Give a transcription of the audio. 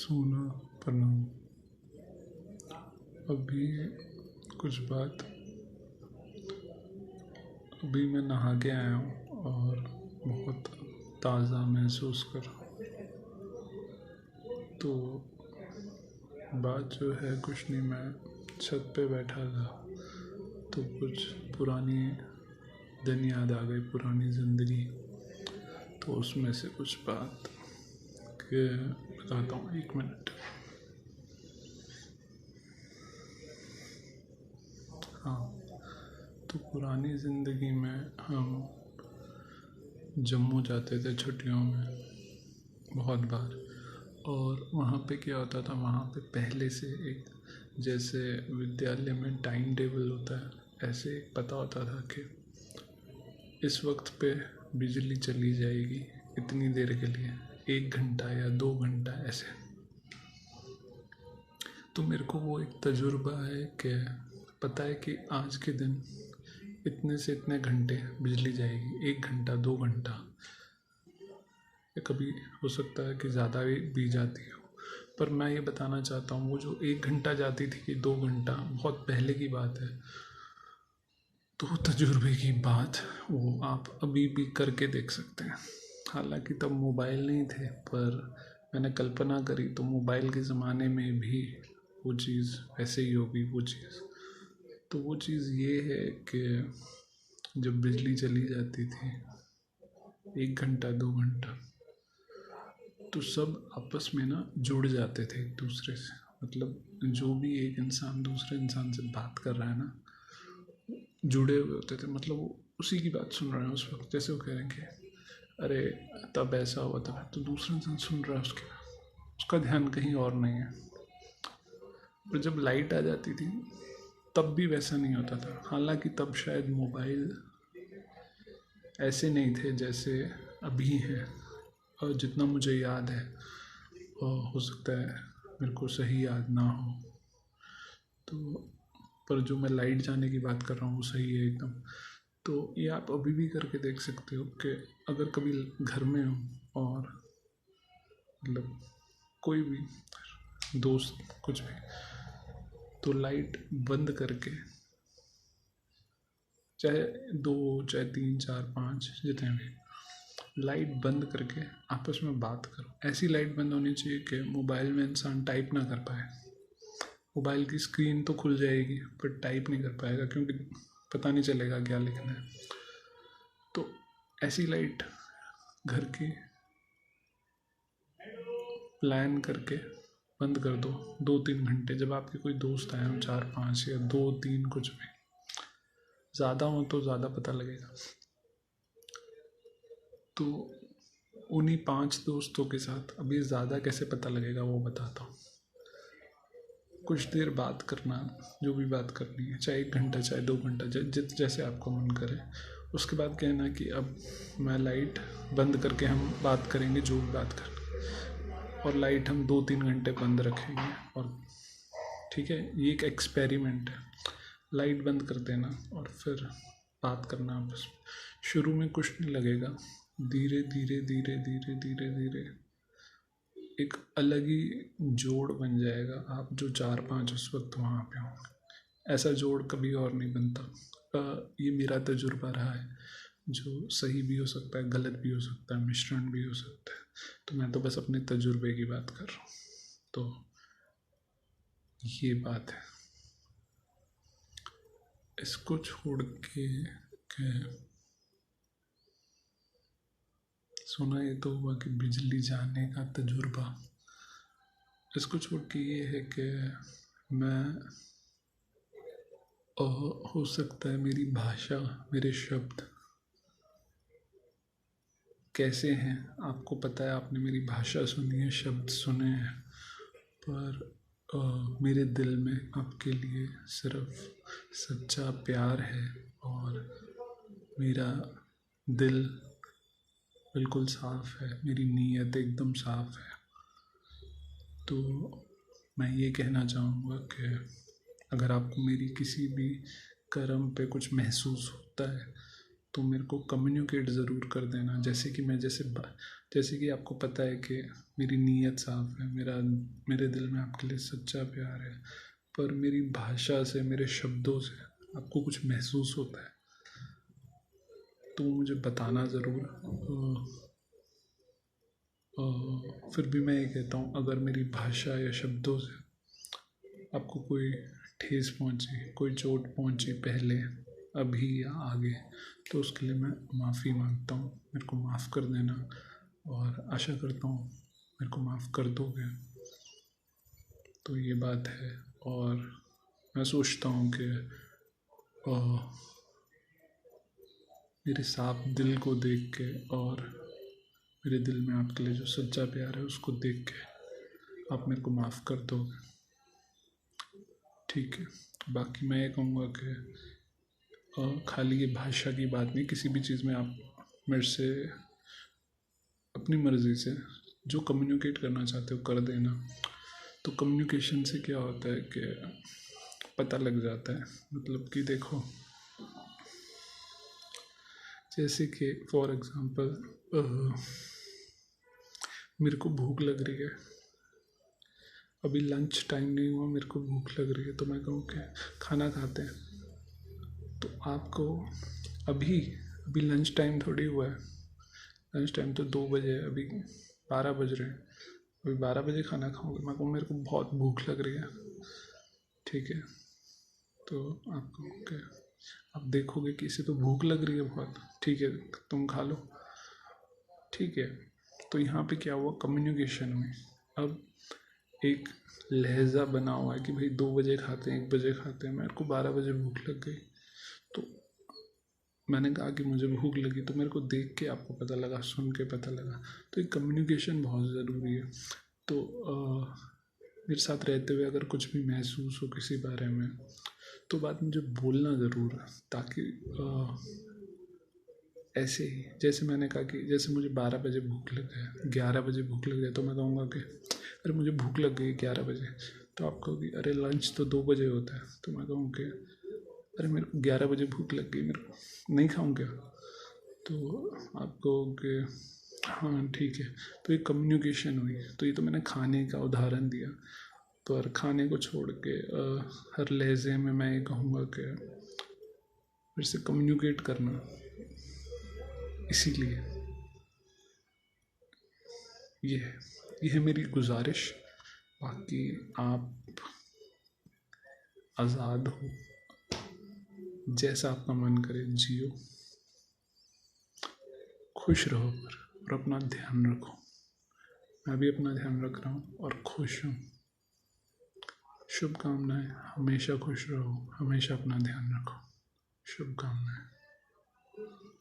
सोना प्रणाम। अभी कुछ बात अभी मैं नहा के आया हूँ और बहुत ताज़ा महसूस कर रहा हूँ। तो बात जो है कुछ नहीं, मैं छत पे बैठा था तो कुछ पुरानी दिन याद आ गई, पुरानी ज़िंदगी। तो उसमें से कुछ बात के बताता हूँ, 1 मिनट। हाँ, तो पुरानी ज़िंदगी में हम जम्मू जाते थे छुट्टियों में बहुत बार। और वहाँ पे क्या होता था, वहाँ पे पहले से एक, जैसे विद्यालय में टाइम टेबल होता है, ऐसे एक पता होता था कि इस वक्त पे बिजली चली जाएगी इतनी देर के लिए, 1 घंटा या 2 घंटा ऐसे। तो मेरे को वो एक तजुर्बा है कि पता है कि आज के दिन इतने से इतने घंटे बिजली जाएगी, 1 घंटा 2 घंटा, या कभी हो सकता है कि ज़्यादा भी जाती हो। पर मैं ये बताना चाहता हूँ, वो जो 1 घंटा जाती थी कि 2 घंटा, बहुत पहले की बात है। तो तजुर्बे की बात वो आप अभी भी करके देख सकते हैं। हालांकि तब मोबाइल नहीं थे, पर मैंने कल्पना करी तो मोबाइल के ज़माने में भी वो चीज़ ऐसे ही होगी। वो चीज़ तो वो चीज़ ये है कि जब बिजली चली जाती थी 1 घंटा 2 घंटा, तो सब आपस में ना जुड़ जाते थे एक दूसरे से। मतलब जो भी एक इंसान दूसरे इंसान से बात कर रहा है ना, जुड़े हुए होते थे। मतलब वो उसी की बात सुन रहे हैं उस वक्त। जैसे वो कह रहे हैं कि अरे तब ऐसा हुआ था, तो दूसरा इंसान सुन रहा है उसका ध्यान कहीं और नहीं है। पर जब लाइट आ जाती थी तब भी वैसा नहीं होता था। हालांकि तब शायद मोबाइल ऐसे नहीं थे जैसे अभी हैं, और जितना मुझे याद है, और हो सकता है मेरे को सही याद ना हो तो, पर जो मैं लाइट जाने की बात कर रहा हूँ वो सही है एकदम। तो ये आप अभी भी करके देख सकते हो कि अगर कभी घर में हो और मतलब कोई भी दोस्त कुछ भी, तो लाइट बंद करके, चाहे 2 चाहे 3 4 5 जितने भी, लाइट बंद करके आपस में बात करो। ऐसी लाइट बंद होनी चाहिए कि मोबाइल में इंसान टाइप ना कर पाए। मोबाइल की स्क्रीन तो खुल जाएगी पर टाइप नहीं कर पाएगा, क्योंकि पता नहीं चलेगा क्या लिखना है। तो ऐसी लाइट घर की प्लान करके बंद कर दो 2-3 घंटे। जब आपके कोई दोस्त आए हो, 4-5 या 2-3, कुछ भी, ज़्यादा हो तो ज़्यादा पता लगेगा। तो उन्हीं 5 दोस्तों के साथ अभी ज़्यादा कैसे पता लगेगा वो बताता हूँ। कुछ देर बात करना, जो भी बात करनी है, चाहे 1 घंटा चाहे 2 घंटा, जैसे आपको मन करे। उसके बाद कहना कि अब मैं लाइट बंद करके हम बात करेंगे जो भी बात करना, और लाइट हम 2-3 घंटे बंद रखेंगे। और ठीक है, ये एक एक्सपेरिमेंट है। लाइट बंद कर देना और फिर बात करना आपस में। शुरू में कुछ नहीं लगेगा, धीरे धीरे धीरे धीरे धीरे धीरे एक अलग ही जोड़ बन जाएगा। आप जो 4-5 उस वक्त वहाँ पे होंगे, ऐसा जोड़ कभी और नहीं बनता। ये मेरा तजुर्बा रहा है, जो सही भी हो सकता है, गलत भी हो सकता है, मिश्रण भी हो सकता है। तो मैं तो बस अपने तजुर्बे की बात कर रहा हूँ। तो ये बात है। इसको छोड़ के सुना ये तो हुआ कि बिजली जाने का तजुर्बा। इसको छोड़ के ये है कि मैं, हो सकता है मेरी भाषा, मेरे शब्द कैसे हैं आपको पता है, आपने मेरी भाषा सुनी है, शब्द सुने हैं, पर मेरे दिल में आपके लिए सिर्फ सच्चा प्यार है। और मेरा दिल बिल्कुल साफ़ है, मेरी नीयत एकदम साफ़ है। तो मैं ये कहना चाहूँगा कि अगर आपको मेरी किसी भी कर्म पे कुछ महसूस होता है तो मेरे को कम्युनिकेट ज़रूर कर देना। जैसे कि आपको पता है कि मेरी नीयत साफ़ है, मेरे दिल में आपके लिए सच्चा प्यार है, पर मेरी भाषा से, मेरे शब्दों से आपको कुछ महसूस होता है तो मुझे बताना ज़रूर। फिर भी मैं ये कहता हूँ, अगर मेरी भाषा या शब्दों से आपको कोई ठेस पहुँची, कोई चोट पहुँची पहले, अभी या आगे, तो उसके लिए मैं माफ़ी मांगता हूँ। मेरे को माफ़ कर देना और आशा करता हूँ मेरे को माफ़ कर दोगे। तो ये बात है। और मैं सोचता हूँ कि मेरे साफ दिल को देख के और मेरे दिल में आपके लिए जो सच्चा प्यार है उसको देख के आप मेरे को माफ़ कर दोगे, ठीक है। बाकी मैं ये कहूँगा कि खाली ये भाषा की बात नहीं, किसी भी चीज़ में आप मेरे से अपनी मर्ज़ी से जो कम्युनिकेट करना चाहते हो कर देना। तो कम्युनिकेशन से क्या होता है कि पता लग जाता है, मतलब कि देखो, जैसे कि फॉर एग्ज़ाम्पल मेरे को भूख लग रही है, अभी लंच टाइम नहीं हुआ, मेरे को भूख लग रही है, तो मैं कहूँ कि खाना खाते हैं, तो आपको अभी अभी लंच टाइम थोड़ी हुआ है, लंच टाइम तो 2 बजे है, अभी 12 बज रहे हैं, अभी 12 बजे खाना खाओगे, मैं कहूँ मेरे को बहुत भूख लग रही है, ठीक है। तो आपको क्या, आप देखोगे कि इसे तो भूख लग रही है बहुत, ठीक है, तुम खा लो, ठीक है। तो यहाँ पे क्या हुआ, कम्युनिकेशन में अब एक लहजा बना हुआ है कि भाई 2 बजे खाते हैं, 1 बजे खाते हैं, मेरे को 12 बजे भूख लग गई, तो मैंने कहा कि मुझे भूख लगी, तो मेरे को देख के आपको पता लगा, सुन के पता लगा, तो ये कम्युनिकेशन बहुत ज़रूरी है। तो मेरे साथ रहते हुए अगर कुछ भी महसूस हो किसी बारे में, तो बात मुझे बोलना ज़रूर है, ताकि ऐसे ही जैसे मैंने कहा कि जैसे मुझे 12 बजे भूख लग गया, 11 बजे भूख लग गया, तो मैं कहूँगा कि अरे मुझे भूख लग गई 11 बजे, तो आप कहोगे अरे लंच तो 2 बजे होता है, तो मैं कहूँ कि अरे मेरे को 11 बजे भूख लग गई, मेरे को नहीं खाऊँ क्या, तो आप कहोगे हाँ ठीक है। तो ये कम्युनिकेशन हुई। तो ये तो मैंने खाने का उदाहरण दिया, पर खाने को छोड़ के हर लहजे में मैं ये कहूँगा कि मेरे से कम्युनिकेट करना, इसीलिए ये है मेरी गुजारिश। बाकी आप आज़ाद हो, जैसा आपका मन करे जियो, खुश रहो और अपना ध्यान रखो। मैं भी अपना ध्यान रख रहा हूँ और खुश हूँ। शुभकामनाएं, हमेशा खुश रहो, हमेशा अपना ध्यान रखो। शुभकामनाएं।